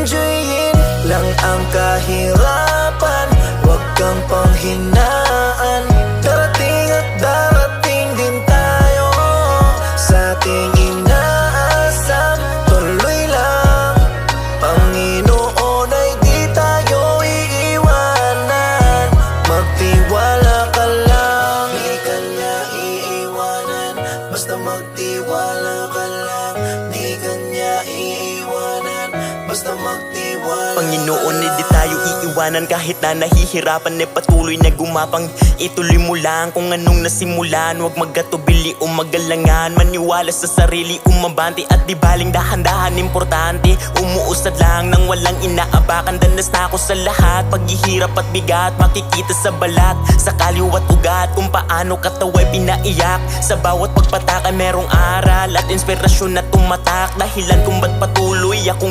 enjoyin lang ang kahirapan. Huwag kang panghinaan, darating at darating din tayo sa ating inaasam. Tuloy lang, Panginoon ay di tayo iiwanan. Magtiwala ka lang, di ka niya iiwanan. Basta magtiwala ka lang, di ka niya iiwanan. Basta magtiwala. Panginoon, di tayo iiwanan. Kahit na nahihirapan, patuloy na gumapang. Ituloy mo lang kung anong nasimulan. Huwag magkatubili o magalangan. Maniwala sa sarili, umabante at di baling dahan-dahan. Importante, umuusad lang nang walang inaabakan. Danas na ako sa lahat, paghihirap at bigat. Makikita sa balat, sa kaliwat ugat, kung paano katawa'y pinaiyak. Sa bawat pagpataka merong aral at inspirasyon na tumatak. Dahilan kung ba't patuloy akong